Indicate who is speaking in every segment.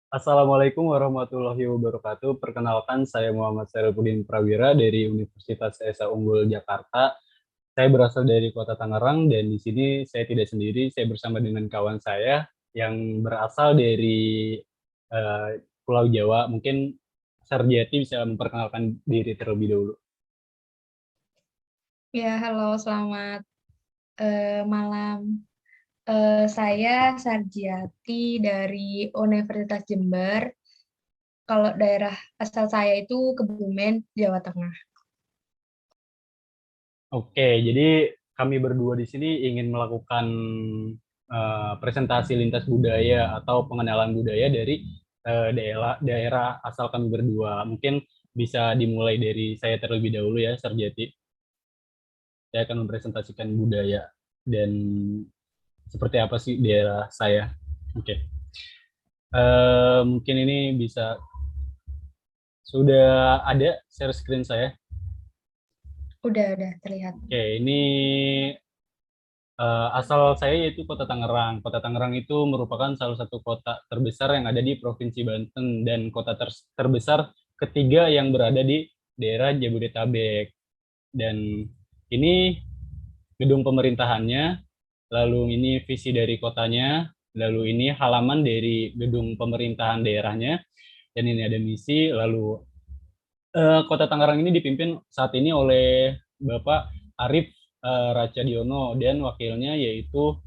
Speaker 1: Assalamualaikum warahmatullahi wabarakatuh. Perkenalkan, saya Muhammad Syarifudin Prawira dari Universitas Esa Unggul Jakarta. Saya berasal dari Kota Tangerang dan di sini saya tidak sendiri. Saya bersama dengan kawan saya yang berasal dari eh, Pulau Jawa. Mungkin Sarjati bisa memperkenalkan diri terlebih dahulu.
Speaker 2: Ya, halo, selamat malam. Saya Sarjiati dari Universitas Jember. Kalau daerah asal saya itu Kebumen, Jawa Tengah.
Speaker 1: Oke, jadi kami berdua di sini ingin melakukan presentasi lintas budaya atau pengenalan budaya dari daerah daerah asal kami berdua. Mungkin bisa dimulai dari saya terlebih dahulu ya, Sarjati. Saya akan mempresentasikan budaya dan seperti apa sih daerah saya. Oke. Mungkin ini bisa sudah ada share screen saya.
Speaker 2: Udah terlihat.
Speaker 1: Oke, ini asal saya yaitu Kota Tangerang. Kota Tangerang itu merupakan salah satu kota terbesar yang ada di Provinsi Banten dan kota terbesar ketiga yang berada di daerah Jabodetabek. Dan ini gedung pemerintahannya, lalu ini visi dari kotanya, lalu ini halaman dari gedung pemerintahan daerahnya, dan ini ada misi. Lalu Kota Tangerang ini dipimpin saat ini oleh Bapak Arif Rachadiono dan wakilnya yaitu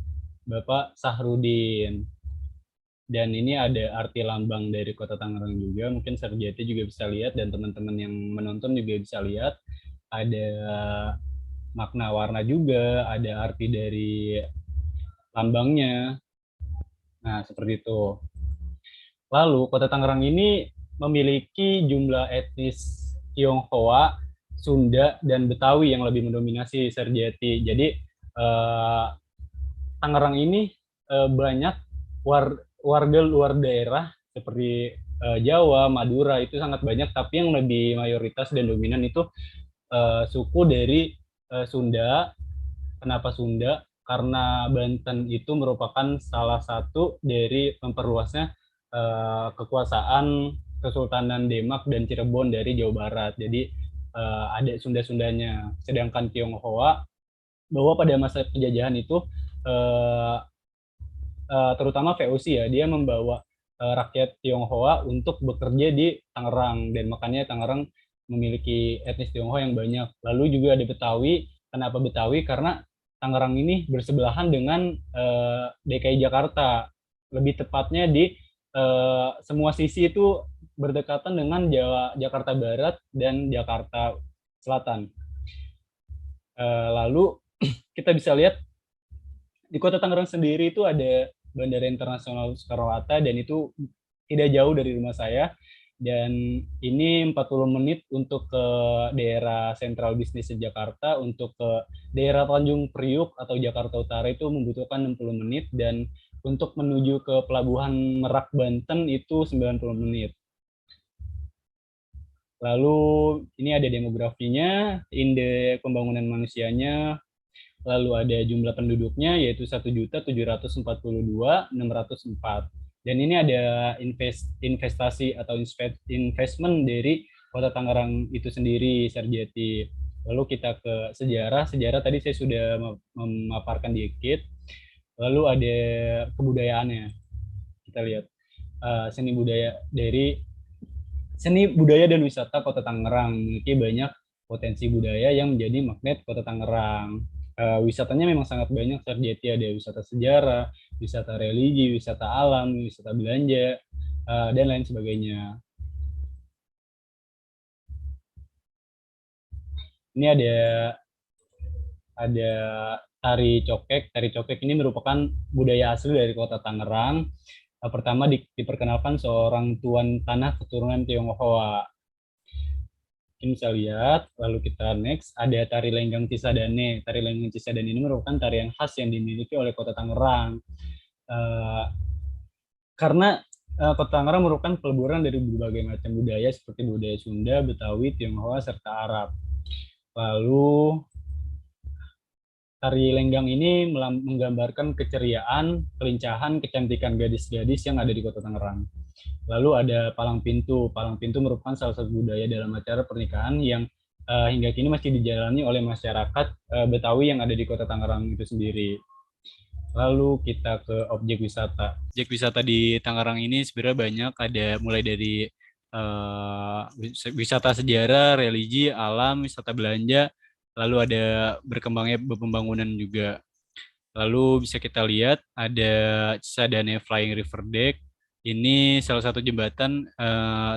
Speaker 1: Bapak Sahrudin. Dan ini ada arti lambang dari Kota Tangerang juga. Mungkin Sarjati juga bisa lihat dan teman-teman yang menonton juga bisa lihat. Ada makna warna juga, ada arti dari lambangnya. Nah, seperti itu. Lalu, Kota Tangerang ini memiliki jumlah etnis Tionghoa, Sunda, dan Betawi yang lebih mendominasi Sarjati. Jadi, eh, Tangerang ini banyak warga luar daerah seperti Jawa, Madura itu sangat banyak, tapi yang lebih mayoritas dan dominan itu suku dari Sunda. Kenapa Sunda? Karena Banten itu merupakan salah satu dari memperluasnya kekuasaan Kesultanan Demak dan Cirebon dari Jawa Barat. Jadi ada Sunda-Sundanya. Sedangkan Tionghoa bahwa pada masa penjajahan itu eh, terutama VOC ya, dia membawa rakyat Tionghoa untuk bekerja di Tangerang dan makanya Tangerang memiliki etnis Tionghoa yang banyak. Lalu juga ada Betawi. Kenapa Betawi? Karena Tangerang ini bersebelahan dengan DKI Jakarta. Lebih tepatnya di semua sisi itu berdekatan dengan Jakarta Barat dan Jakarta Selatan. Lalu kita bisa lihat di Kota Tangerang sendiri itu ada Bandara Internasional Soekarno-Hatta dan itu tidak jauh dari rumah saya dan ini 40 menit untuk ke daerah sentral bisnis Jakarta, untuk ke daerah Tanjung Priuk atau Jakarta Utara itu membutuhkan 60 menit dan untuk menuju ke pelabuhan Merak Banten itu 90 menit. Lalu ini ada demografinya, indeks pembangunan manusianya, lalu ada jumlah penduduknya yaitu 1.742.604. Dan ini ada investasi atau investment dari Kota Tangerang itu sendiri, Sarjati. Lalu kita ke sejarah. Sejarah tadi saya sudah memaparkan dikit. Lalu ada kebudayaannya. Kita lihat seni budaya dari seni budaya dan wisata Kota Tangerang memiliki banyak potensi budaya yang menjadi magnet Kota Tangerang. Wisatanya memang sangat banyak, Sarjeti. Ada wisata sejarah, wisata religi, wisata alam, wisata belanja, dan lain sebagainya. Ini ada tari cokek. Tari cokek ini merupakan budaya asli dari Kota Tangerang. Pertama diperkenalkan seorang tuan tanah keturunan Tionghoa. Mungkin bisa lihat, lalu kita next, ada tari Lenggang Cisadane. Tari Lenggang Cisadane ini merupakan tarian khas yang dimiliki oleh Kota Tangerang. Eh, karena Kota Tangerang merupakan peleburan dari berbagai macam budaya seperti budaya Sunda, Betawi, Tionghoa, serta Arab. Lalu tari Lenggang ini menggambarkan keceriaan, kelincahan, kecantikan gadis-gadis yang ada di Kota Tangerang. Lalu ada palang pintu. Palang pintu merupakan salah satu budaya dalam acara pernikahan yang hingga kini masih dijalani oleh masyarakat Betawi yang ada di Kota Tangerang itu sendiri. Lalu kita ke objek wisata. Objek wisata di Tangerang ini sebenarnya banyak, ada mulai dari wisata sejarah, religi, alam, wisata belanja, lalu ada berkembangnya pembangunan juga. Lalu bisa kita lihat ada Cisadane Flying River Deck. Ini salah satu jembatan,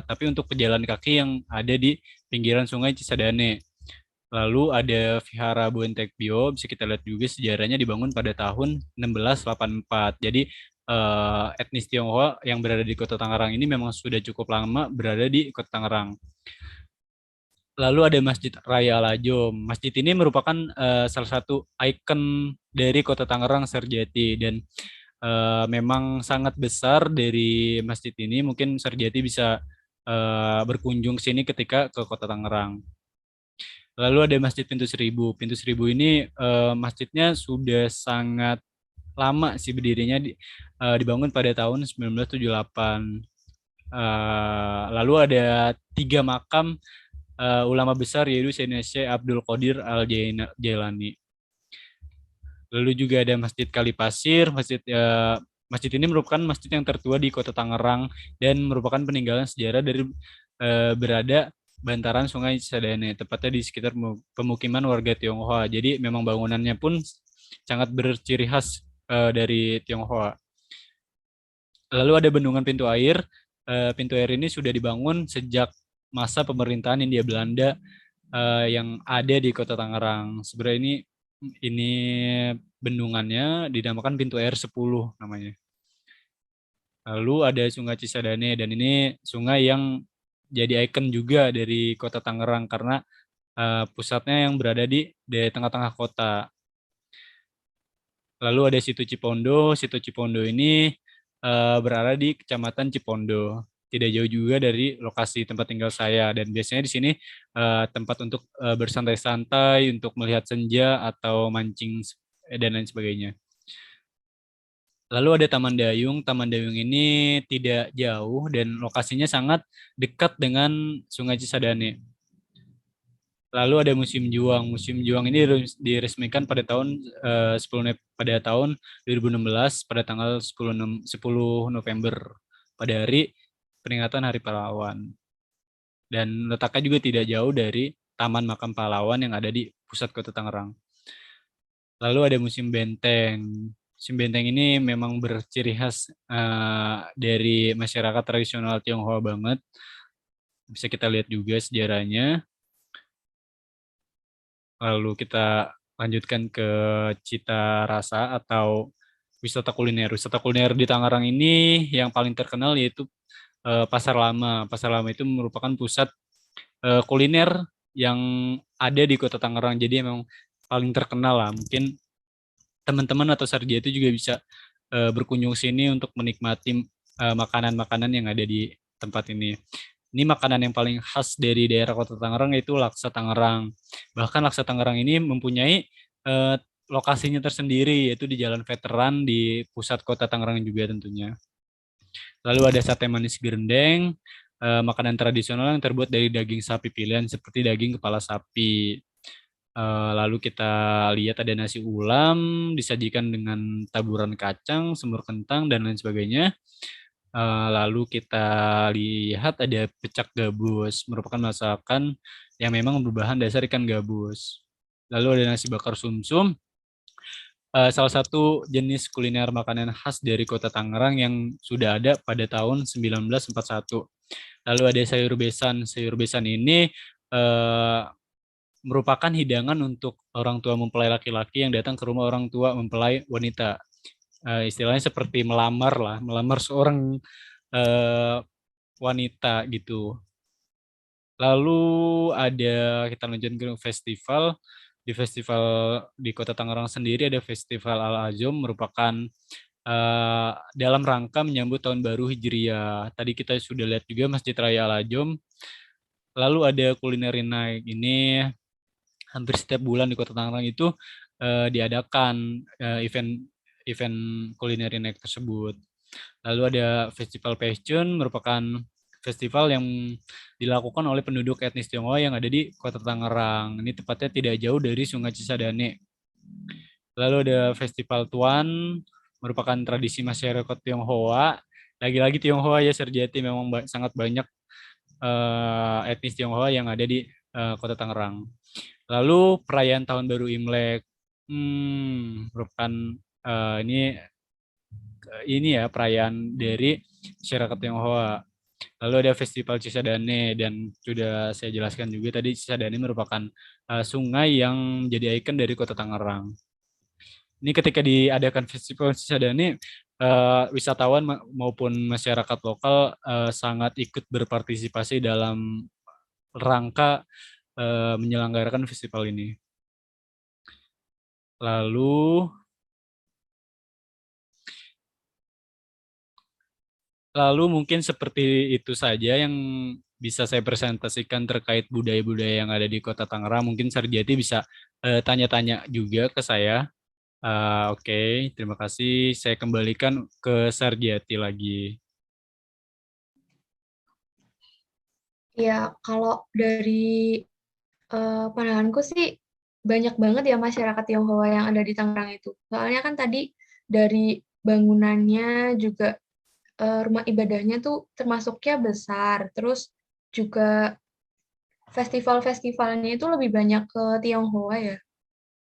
Speaker 1: tapi untuk pejalan kaki yang ada di pinggiran Sungai Cisadane. Lalu ada Vihara Buentekbyo, bisa kita lihat juga sejarahnya dibangun pada tahun 1684. Jadi etnis Tionghoa yang berada di Kota Tangerang ini memang sudah cukup lama berada di Kota Tangerang. Lalu ada Masjid Raya Al Ajom. Masjid ini merupakan salah satu ikon dari Kota Tangerang Serjati, dan memang sangat besar dari masjid ini. Mungkin Serjati bisa berkunjung sini ketika ke Kota Tangerang. Lalu ada Masjid Pintu Seribu. Pintu Seribu ini masjidnya sudah sangat lama sih berdirinya, dibangun pada tahun 1978. Lalu ada 3 makam ulama besar, yaitu Sayyidina Syekh Abdul Qadir Al-Jailani. Lalu juga ada Masjid Kalipasir. Masjid ini merupakan masjid yang tertua di Kota Tangerang dan merupakan peninggalan sejarah dari berada bantaran Sungai Cisadane, tepatnya di sekitar pemukiman warga Tionghoa. Jadi memang bangunannya pun sangat berciri khas dari Tionghoa. Lalu ada Bendungan Pintu Air. Pintu air ini sudah dibangun sejak masa pemerintahan Hindia Belanda yang ada di Kota Tangerang. Sebenarnya ini bendungannya dinamakan Pintu Air 10 namanya. Lalu ada Sungai Cisadane, dan ini sungai yang jadi ikon juga dari Kota Tangerang karena pusatnya yang berada di tengah-tengah kota. Lalu ada Situ Cipondo. Situ Cipondo ini berada di Kecamatan Cipondo, tidak jauh juga dari lokasi tempat tinggal saya, dan biasanya di sini tempat untuk bersantai-santai, untuk melihat senja atau mancing dan lain sebagainya. Lalu ada Taman Dayung. Taman Dayung ini tidak jauh dan lokasinya sangat dekat dengan Sungai Cisadane. Lalu ada Museum Juang. Museum Juang ini diresmikan pada tahun 2016 pada tanggal 10 November pada hari peringatan Hari Pahlawan. Dan letaknya juga tidak jauh dari Taman Makam Pahlawan yang ada di pusat Kota Tangerang. Lalu ada Museum Benteng. Museum Benteng ini memang berciri khas dari masyarakat tradisional Tionghoa banget. Bisa kita lihat juga sejarahnya. Lalu kita lanjutkan ke Cita Rasa atau wisata kuliner. Wisata kuliner di Tangerang ini yang paling terkenal yaitu Pasar Lama. Pasar Lama itu merupakan pusat kuliner yang ada di Kota Tangerang. Jadi memang paling terkenal lah. Mungkin teman-teman atau sarjana itu juga bisa berkunjung sini untuk menikmati makanan-makanan yang ada di tempat ini. Ini makanan yang paling khas dari daerah Kota Tangerang yaitu laksa Tangerang. Bahkan laksa Tangerang ini mempunyai lokasinya tersendiri, yaitu di Jalan Veteran di pusat Kota Tangerang juga tentunya. Lalu ada sate manis gerendeng, makanan tradisional yang terbuat dari daging sapi pilihan seperti daging kepala sapi. Lalu kita lihat ada nasi ulam disajikan dengan taburan kacang, semur kentang, dan lain sebagainya. Lalu kita lihat ada pecak gabus, merupakan masakan yang memang berbahan dasar ikan gabus. Lalu ada nasi bakar sumsum, salah satu jenis kuliner makanan khas dari Kota Tangerang yang sudah ada pada tahun 1941. Lalu ada sayur besan. Sayur besan ini merupakan hidangan untuk orang tua mempelai laki-laki yang datang ke rumah orang tua mempelai wanita. Istilahnya seperti melamar lah, melamar seorang wanita gitu. Lalu ada, kita lanjutkan ke festival. Di festival di Kota Tangerang sendiri ada Festival Al Ajom, merupakan dalam rangka menyambut Tahun Baru Hijriah. Tadi kita sudah lihat juga Masjid Raya Al Ajom. Lalu ada Kuliner Night. Ini hampir setiap bulan di Kota Tangerang itu diadakan event kuliner naik tersebut. Lalu ada Festival Passion, merupakan festival yang dilakukan oleh penduduk etnis Tionghoa yang ada di Kota Tangerang. Ini tepatnya tidak jauh dari Sungai Cisadane. Lalu ada Festival Tuan, merupakan tradisi masyarakat Tionghoa. Lagi-lagi Tionghoa ya, Sarjati memang sangat banyak etnis Tionghoa yang ada di Kota Tangerang. Lalu perayaan Tahun Baru Imlek, merupakan ini ya perayaan dari masyarakat Tionghoa. Lalu ada Festival Cisadane dan sudah saya jelaskan juga tadi Cisadane merupakan sungai yang menjadi ikon dari Kota Tangerang. Ini ketika diadakan Festival Cisadane, wisatawan maupun masyarakat lokal sangat ikut berpartisipasi dalam rangka menyelenggarakan festival ini. Lalu mungkin seperti itu saja yang bisa saya presentasikan terkait budaya-budaya yang ada di Kota Tangerang. Mungkin Sarjati bisa tanya-tanya juga ke saya. Oke, terima kasih. Saya kembalikan ke Sarjati lagi.
Speaker 2: Ya, kalau dari pandanganku sih banyak banget ya masyarakat Tionghoa yang ada di Tangerang itu. Soalnya kan tadi dari bangunannya juga rumah ibadahnya tuh termasuknya besar. Terus juga festival-festivalnya itu lebih banyak ke Tionghoa ya.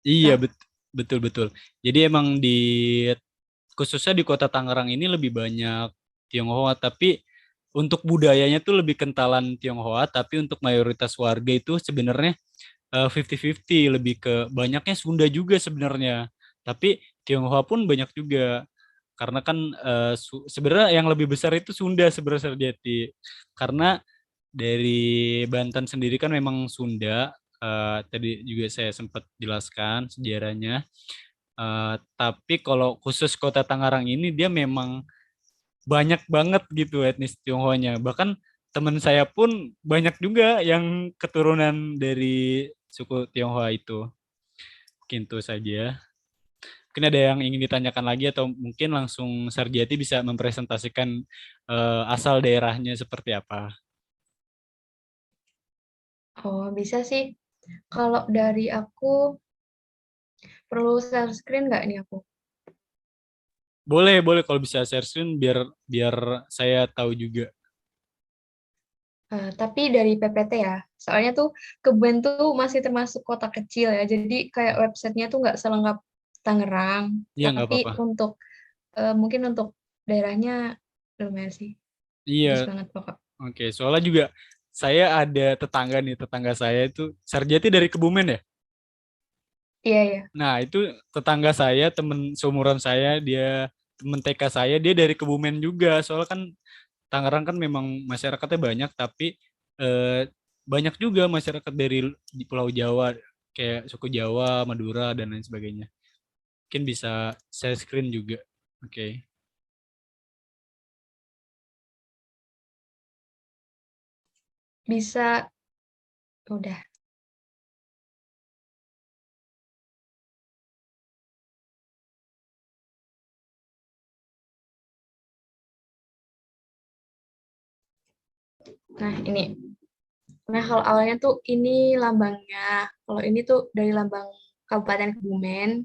Speaker 1: Iya,
Speaker 2: Nah,
Speaker 1: betul betul. Jadi emang di khususnya di Kota Tangerang ini lebih banyak Tionghoa, tapi untuk budayanya tuh lebih kentalan Tionghoa, tapi untuk mayoritas warga itu sebenarnya 50-50, lebih ke banyaknya Sunda juga sebenarnya. Tapi Tionghoa pun banyak juga. Karena kan sebenarnya yang lebih besar itu Sunda sebenarnya Sarjati. Karena dari Banten sendiri kan memang Sunda. Tadi juga saya sempat jelaskan sejarahnya. Tapi kalau khusus Kota Tangerang ini dia memang banyak banget gitu etnis Tionghoanya. Bahkan teman saya pun banyak juga yang keturunan dari suku Tionghoa itu. Mungkin itu saja. Mungkin ada yang ingin ditanyakan lagi atau mungkin langsung Sarjati bisa mempresentasikan asal daerahnya seperti apa.
Speaker 2: oh bisa sih. Kalau dari aku perlu share screen nggak nih aku?
Speaker 1: Boleh, boleh kalau bisa share screen biar biar saya tahu juga.
Speaker 2: Tapi dari PPT ya. Soalnya tuh Keben tuh masih termasuk kota kecil ya. Jadi kayak websitenya tuh nggak selengkap Tangerang.
Speaker 1: Iya, nggak
Speaker 2: Tapi
Speaker 1: apa-apa.
Speaker 2: untuk mungkin untuk daerahnya lumayan sih.
Speaker 1: Iya,
Speaker 2: Bagus banget pokok.
Speaker 1: oke. Soalnya juga saya ada tetangga nih, tetangga saya itu Sarjati dari Kebumen ya.
Speaker 2: Iya, iya.
Speaker 1: Nah, itu tetangga saya, temen seumuran saya, dia temen TK saya, dia dari Kebumen juga. Soalnya kan Tangerang kan memang masyarakatnya banyak, tapi eh, banyak juga masyarakat dari di Pulau Jawa, kayak suku Jawa, Madura, dan lain sebagainya. Mungkin bisa share screen juga. Oke.
Speaker 2: Bisa, udah. Nah, ini. Nah, kalau awalnya tuh ini lambangnya. Kalau ini tuh dari lambang Kabupaten Kebumen.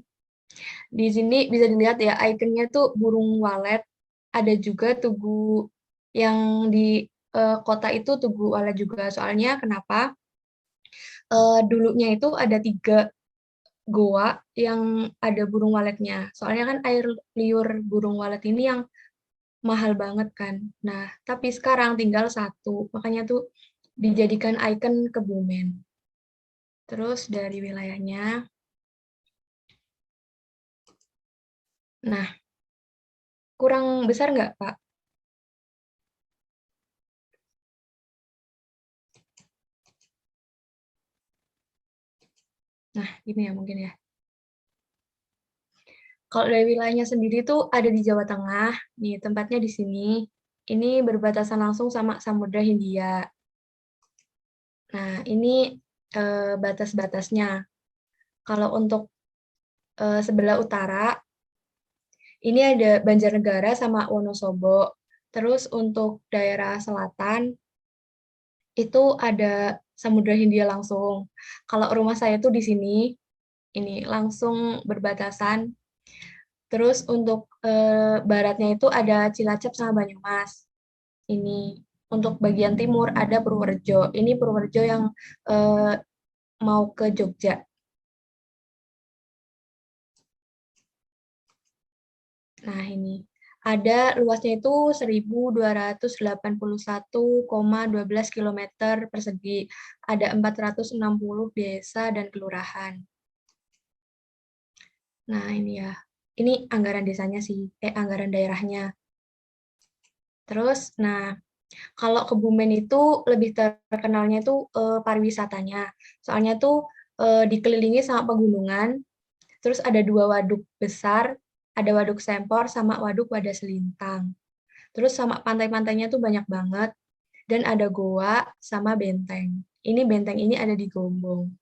Speaker 2: Di sini bisa dilihat ya, ikonnya tuh burung walet. Ada juga tugu yang di kota itu tugu walet juga. Soalnya kenapa? Dulunya itu ada 3 goa yang ada burung waletnya. Soalnya kan air liur burung walet ini yang mahal banget kan. Nah, tapi sekarang tinggal 1. Makanya tuh dijadikan ikon Kebumen. Terus dari wilayahnya, nah kurang besar nggak, Pak? Nah, gini ya mungkin ya. Kalau dari wilayahnya sendiri tuh ada di Jawa Tengah, nih tempatnya di sini. Ini berbatasan langsung sama Samudra Hindia. Nah, ini batas-batasnya. Kalau untuk sebelah utara, Ini ada Banjarnegara sama Wonosobo. Terus untuk daerah selatan itu ada Samudra Hindia langsung. Kalau rumah saya tuh di sini, ini langsung berbatasan. Terus untuk baratnya itu ada Cilacap sama Banyumas. Ini untuk bagian timur ada Purworejo. Ini Purworejo yang eh, mau ke Jogja. Nah, ini ada luasnya itu 1.281,12 km persegi. Ada 460 desa dan kelurahan. Nah, ini ya. Ini anggaran desanya sih, anggaran daerahnya. Terus, nah, kalau Kebumen itu lebih terkenalnya itu pariwisatanya. Soalnya tuh dikelilingi sama pegunungan, terus ada 2 waduk besar, ada Waduk Sempor sama Waduk Wadas Selintang. Terus sama pantai-pantainya tuh banyak banget, dan ada goa sama benteng. Ini benteng ini ada di Gombong.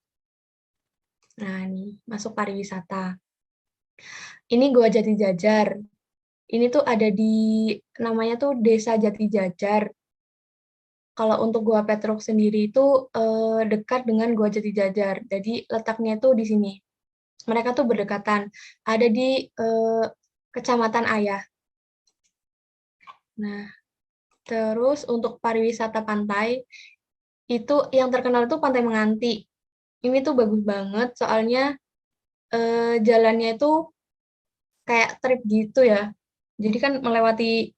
Speaker 2: Nah, ini masuk pariwisata. Ini Goa Jati Jajar. Ini tuh ada di namanya tuh Desa Jati Jajar. Kalau untuk Goa Petruk sendiri itu dekat dengan Goa Jati Jajar. Jadi letaknya itu di sini. Mereka tuh berdekatan. Ada di Kecamatan Ayah. Nah, terus untuk pariwisata pantai, itu yang terkenal itu Pantai Menganti. Ini tuh bagus banget, soalnya jalannya itu kayak trip gitu ya. Jadi kan melewati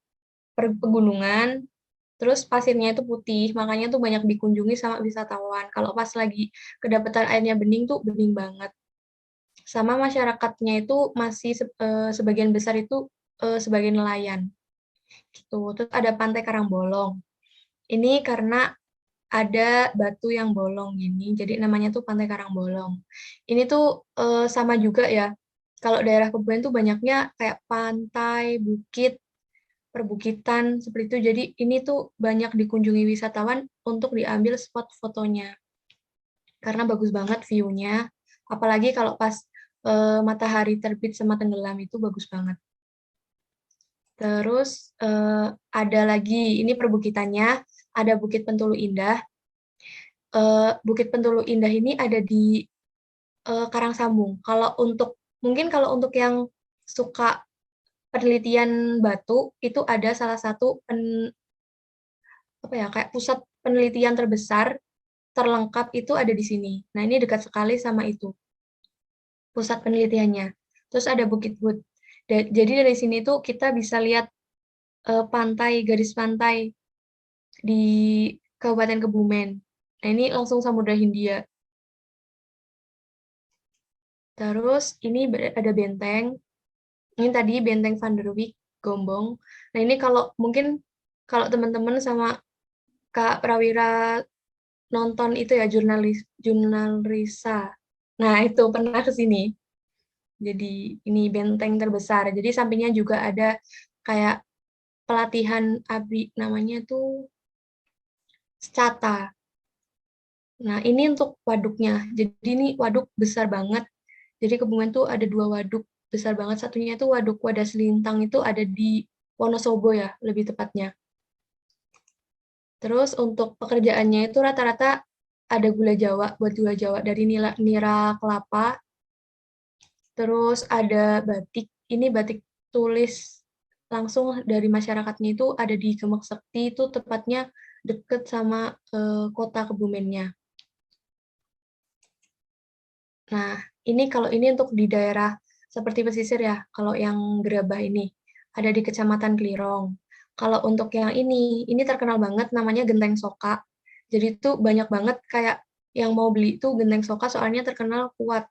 Speaker 2: pegunungan, terus pasirnya itu putih, makanya tuh banyak dikunjungi sama wisatawan. Kalau pas lagi kedapatan airnya bening tuh bening banget. Sama masyarakatnya itu masih sebagian besar itu sebagai nelayan. Gitu. Terus ada Pantai Karangbolong. Ini karena ada batu yang bolong gini, jadi namanya tuh Pantai Karangbolong. Ini tuh sama juga ya. Kalau daerah Kebumen tuh banyaknya kayak pantai, bukit, perbukitan seperti itu. Jadi ini tuh banyak dikunjungi wisatawan untuk diambil spot fotonya. Karena bagus banget view-nya. Apalagi kalau pas matahari terbit sama tenggelam itu bagus banget. Terus ada lagi, ini perbukitannya, ada Bukit Pentulu Indah. Bukit Pentulu Indah ini ada di Karangsambung. Kalau untuk yang suka penelitian batu, itu ada salah satu kayak pusat penelitian terbesar terlengkap itu ada di sini. Nah, ini dekat sekali sama itu, pusat penelitiannya. Terus ada Bukit Hut. Jadi dari sini tuh kita bisa lihat pantai, garis pantai di Kabupaten Kebumen. Nah, ini langsung Samudra Hindia. Terus ini ada benteng. Ini tadi Benteng Van der Wijk, Gombong. Nah, ini mungkin kalau teman-teman sama Kak Prawira nonton itu ya jurnal Risa. Nah, itu pernah ke sini. Jadi ini benteng terbesar. Jadi sampingnya juga ada kayak pelatihan ABRI namanya tuh Scata. Nah, ini untuk waduknya. Jadi ini waduk besar banget. Jadi Kebumen tuh ada 2 waduk besar banget. Satunya itu Waduk Wadas Lintang itu ada di Wonosobo ya, lebih tepatnya. Terus untuk pekerjaannya itu rata-rata ada gula Jawa, buat gula Jawa dari nira kelapa. Terus ada batik, ini batik tulis langsung dari masyarakatnya itu ada di Gemek Sekti, itu tepatnya deket sama kota Kebumennya. Nah, ini untuk di daerah seperti pesisir ya, kalau yang Gerabah ini ada di Kecamatan Klirong. Kalau untuk yang ini terkenal banget namanya Genteng Soka. Jadi itu banyak banget kayak yang mau beli itu Genteng Soka soalnya terkenal kuat.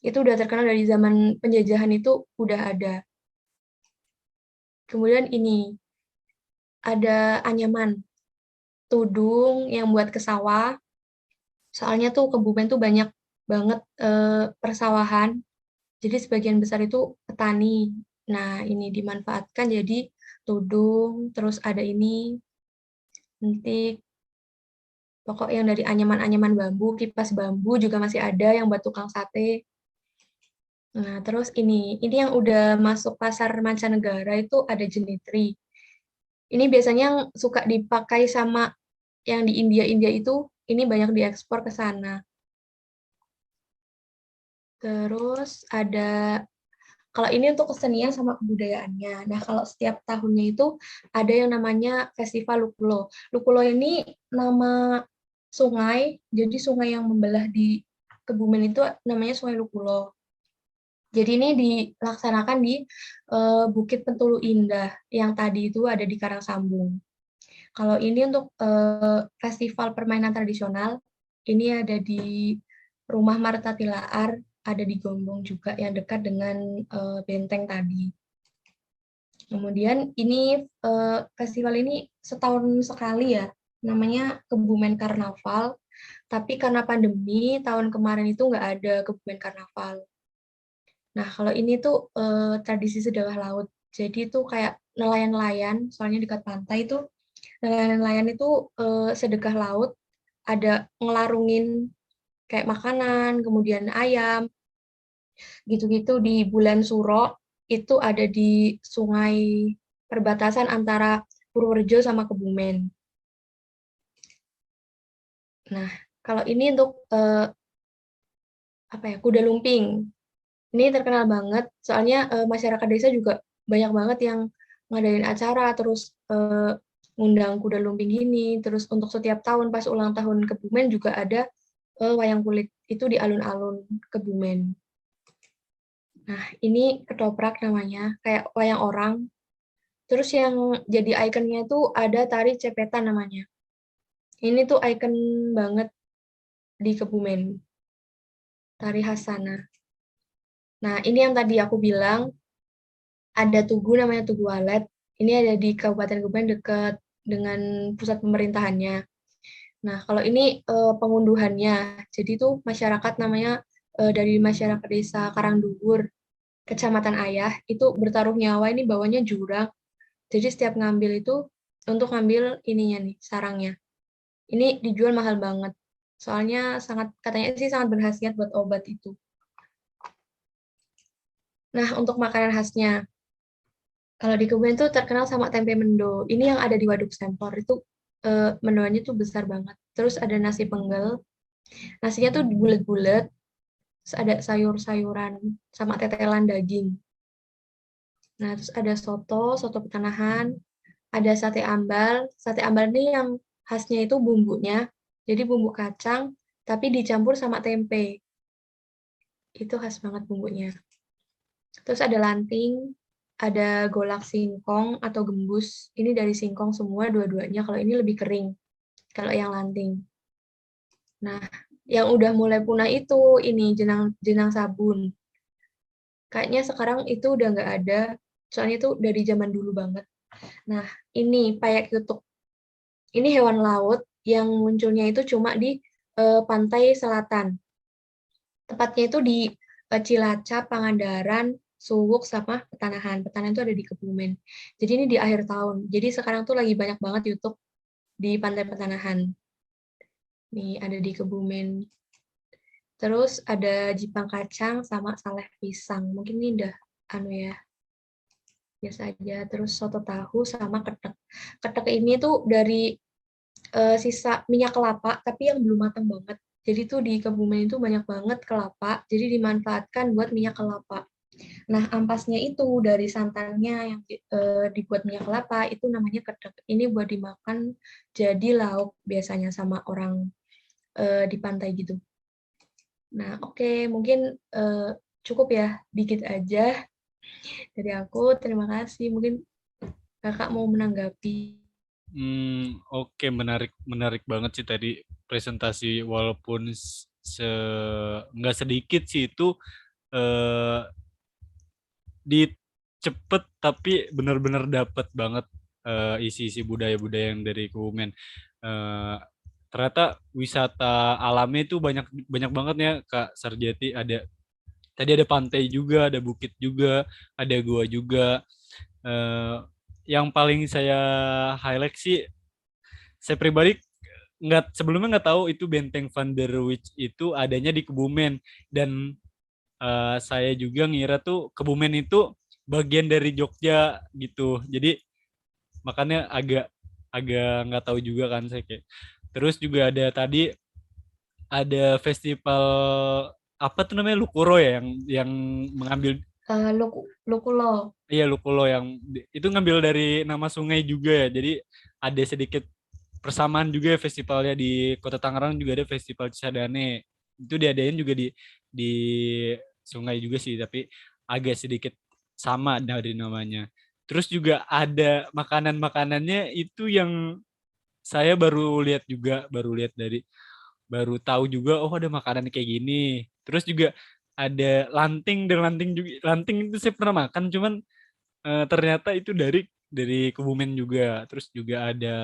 Speaker 2: Itu udah terkenal dari zaman penjajahan itu udah ada. Kemudian ini ada anyaman, tudung yang buat ke sawah. Soalnya tuh Kebumen tuh banyak banget persawahan. Jadi sebagian besar itu petani. Nah, ini dimanfaatkan jadi tudung, terus ada ini, nanti pokok yang dari anyaman-anyaman bambu, kipas bambu juga masih ada yang buat tukang sate. Nah, terus ini yang udah masuk pasar mancanegara itu ada Jenitri. Ini biasanya yang suka dipakai sama yang di India itu, ini banyak diekspor ke sana. Terus kalau ini untuk kesenian sama kebudayaannya. Nah, kalau setiap tahunnya itu ada yang namanya Festival Lukulo. Lukulo ini nama sungai, jadi sungai yang membelah di Kebumen itu namanya Sungai Lukulo. Jadi ini dilaksanakan di Bukit Pentulu Indah yang tadi itu ada di Karangsambung. Kalau ini untuk festival permainan tradisional, ini ada di Rumah Marta Tilaar, ada di Gombong juga yang dekat dengan benteng tadi. Kemudian ini festival ini setahun sekali ya, namanya Kebumen Karnaval. Tapi karena pandemi tahun kemarin itu nggak ada Kebumen Karnaval. Nah, kalau ini tuh tradisi sedekah laut. Jadi itu kayak nelayan-nelayan, soalnya dekat pantai itu nelayan-nelayan itu sedekah laut, ada ngelarungin kayak makanan, kemudian ayam, gitu-gitu di bulan Suro itu ada di sungai perbatasan antara Purworejo sama Kebumen. Nah, kalau ini untuk apa ya, kuda lumping. Ini terkenal banget, soalnya masyarakat desa juga banyak banget yang ngadain acara, terus ngundang kuda lumping gini, terus untuk setiap tahun pas ulang tahun Kebumen juga ada wayang kulit, itu di alun-alun Kebumen. Nah, ini ketoprak namanya, kayak wayang orang. Terus yang jadi ikonnya tuh ada tari cepetan namanya. Ini tuh ikon banget di Kebumen, tari khas sana. Nah, ini yang tadi aku bilang, ada tugu namanya Tugu Alet. Ini ada di Kabupaten Kebumen dekat dengan pusat pemerintahannya. Nah, kalau ini pengunduhannya. Jadi itu masyarakat namanya dari masyarakat desa Karangduwur, Kecamatan Ayah, itu bertaruh nyawa ini bawahnya jurang. Jadi setiap ngambil itu untuk ngambil ininya nih, sarangnya. Ini dijual mahal banget. Soalnya katanya sih sangat berkhasiat buat obat itu. Nah, untuk makanan khasnya. Kalau di Kebumen tuh terkenal sama tempe mendo. Ini yang ada di Waduk Sempor itu mendoannya tuh besar banget. Terus ada nasi penggel. Nasinya tuh bulat-bulat. Terus ada sayur-sayuran sama tetelan daging. Nah, terus ada soto petanahan, ada sate ambal. Sate ambal ini yang khasnya itu bumbunya. Jadi bumbu kacang tapi dicampur sama tempe. Itu khas banget bumbunya. Terus ada lanting, ada golak singkong atau gembus. Ini dari singkong semua dua-duanya. Kalau ini lebih kering. Kalau yang lanting. Nah, yang udah mulai punah itu ini jenang sabun. Kayaknya sekarang itu udah nggak ada. Soalnya itu dari zaman dulu banget. Nah, ini payak yutuk. Ini hewan laut yang munculnya itu cuma di pantai selatan. Tepatnya itu di Cilacap, Pangandaran, Suwuk, sama Petanahan. Petanahan itu ada di Kebumen. Jadi ini di akhir tahun. Jadi sekarang tuh lagi banyak banget YouTube di Pantai Petanahan. Nih ada di Kebumen. Terus ada Jipang Kacang sama Saleh Pisang. Mungkin ini udah anu ya, biasa aja. Terus soto tahu sama ketek. Ketek ini tuh dari sisa minyak kelapa, tapi yang belum matang banget. Jadi tuh di Kebumen itu banyak banget kelapa, jadi dimanfaatkan buat minyak kelapa. Nah, ampasnya itu dari santannya yang dibuat minyak kelapa, itu namanya kedek. Ini buat dimakan jadi lauk biasanya sama orang di pantai gitu. Nah, oke, mungkin cukup ya, dikit aja dari aku. Terima kasih. Mungkin kakak mau menanggapi.
Speaker 1: Oke, menarik banget sih tadi presentasi, walaupun nggak sedikit sih itu eh, di cepet tapi benar-benar dapat banget isi-isi budaya-budaya yang dari Kebumen. Eh, Ternyata wisata alamnya itu banyak banyak banget ya Kak Sarjati. Tadi ada pantai juga, ada bukit juga, ada gua juga. Eh, yang paling saya highlight sih, saya pribadi sebelumnya nggak tahu itu Benteng Van der Wijk itu adanya di Kebumen, dan saya juga ngira tuh Kebumen itu bagian dari Jogja gitu. Jadi makanya agak agak nggak tahu juga kan saya kayak. Terus juga ada tadi ada festival apa tuh namanya Lukuro ya yang mengambil
Speaker 2: Lukulo.
Speaker 1: iya Lukulo yang itu ngambil dari nama sungai juga ya. Jadi ada sedikit persamaan juga ya festivalnya di Kota Tangerang juga ada festival Cisadane. Itu diadain juga di sungai juga sih, tapi agak sedikit sama dari namanya. Terus juga ada makanan-makanannya itu yang saya baru lihat baru tahu juga oh ada makanan kayak gini. Terus juga ada lanting dan lanting juga lanting itu saya pernah makan cuman ternyata itu dari Kebumen juga. Terus juga ada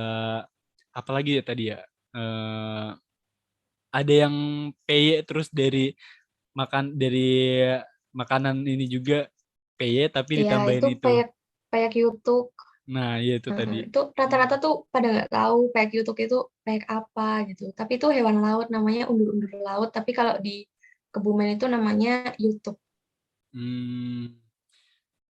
Speaker 1: apa lagi ya tadi ya? Eh, ada yang peye terus dari makanan ini juga peye tapi
Speaker 2: Ya,
Speaker 1: ditambahin
Speaker 2: itu
Speaker 1: itu.
Speaker 2: payak payak YouTube.
Speaker 1: Nah, iya itu tadi.
Speaker 2: Itu rata-rata tuh pada nggak tahu payak YouTube itu payak apa gitu. Tapi itu hewan laut namanya undur-undur laut. Tapi kalau di Kebumen itu namanya YouTube.
Speaker 1: Hmm,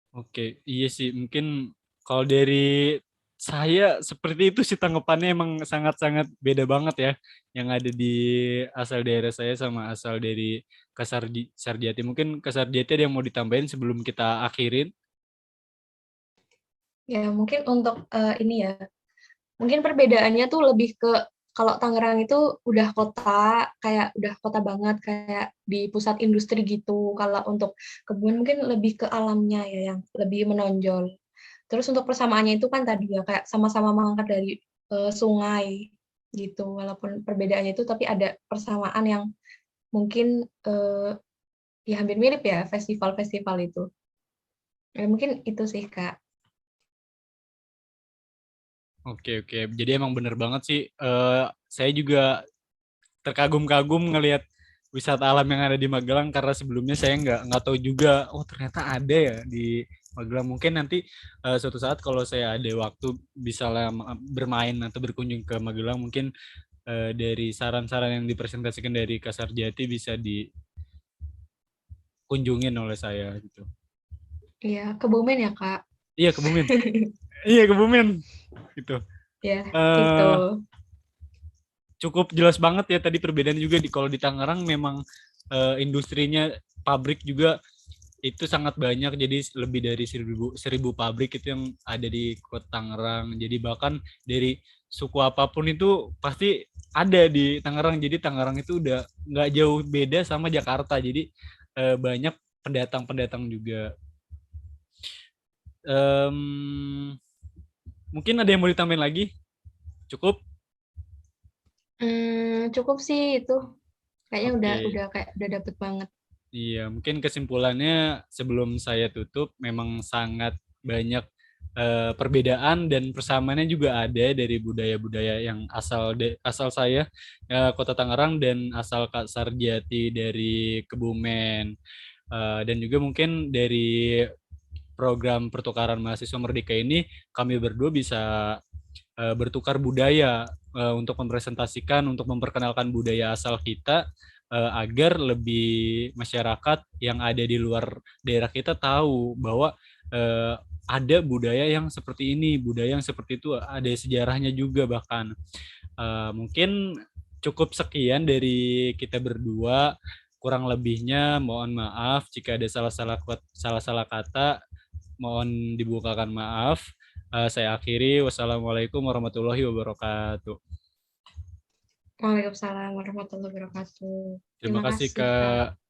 Speaker 1: oke, iya sih mungkin kalau dari saya seperti itu sih tanggapannya emang sangat-sangat beda banget ya yang ada di asal daerah saya sama asal dari Sarjati. Mungkin ke Sarjati ada yang mau ditambahin sebelum kita akhirin.
Speaker 2: Ya, mungkin untuk ini ya. Mungkin perbedaannya tuh lebih ke kalau Tangerang itu udah kota, kayak udah kota banget, kayak di pusat industri gitu. Kalau untuk Kebumen mungkin lebih ke alamnya ya yang lebih menonjol. Terus untuk persamaannya itu kan tadi ya kayak sama-sama mengangkat dari sungai gitu. Walaupun perbedaannya itu tapi ada persamaan yang mungkin ya hampir mirip ya festival-festival itu. Ya, mungkin itu sih Kak.
Speaker 1: Oke, oke. Jadi emang bener banget sih. Saya juga terkagum-kagum ngelihat wisata alam yang ada di Magelang karena sebelumnya saya nggak tahu juga. Oh ternyata ada ya di Magelang. Mungkin nanti suatu saat kalau saya ada waktu bisa bermain atau berkunjung ke Magelang, mungkin dari saran-saran yang dipresentasikan dari Kasar Jati bisa dikunjungin oleh saya gitu.
Speaker 2: Iya, Kebumen ya Kak.
Speaker 1: Iya Kebumen, iya Kebumen gitu.
Speaker 2: Ya, itu.
Speaker 1: eh Cukup jelas banget ya tadi perbedaan juga di kalau di Tangerang memang industrinya pabrik juga itu sangat banyak jadi lebih dari seribu pabrik itu yang ada di Kota Tangerang. Jadi bahkan dari suku apapun itu pasti ada di Tangerang. Jadi Tangerang itu udah nggak jauh beda sama Jakarta. Jadi banyak pendatang-pendatang juga. Em, Mungkin ada yang mau ditambahin lagi? Cukup?
Speaker 2: Cukup sih itu. Kayaknya
Speaker 1: Oke.
Speaker 2: udah kayak udah dapet banget.
Speaker 1: Iya, mungkin kesimpulannya sebelum saya tutup memang sangat banyak perbedaan dan persamaannya juga ada dari budaya-budaya yang asal saya Kota Tangerang dan asal Kak Sarjati dari Kebumen. Dan juga mungkin dari program pertukaran mahasiswa Merdeka ini kami berdua bisa bertukar budaya untuk mempresentasikan, untuk memperkenalkan budaya asal kita agar lebih masyarakat yang ada di luar daerah kita tahu bahwa ada budaya yang seperti ini, budaya yang seperti itu, ada sejarahnya juga bahkan. Mungkin cukup sekian dari kita berdua. Kurang lebihnya mohon maaf jika ada salah-salah kata, mohon dibukakan maaf. Saya akhiri. Wassalamualaikum warahmatullahi wabarakatuh.
Speaker 2: Waalaikumsalam warahmatullahi wabarakatuh.
Speaker 1: Terima
Speaker 2: Terima
Speaker 1: kasih,
Speaker 2: kasih, Kak.
Speaker 1: Kak.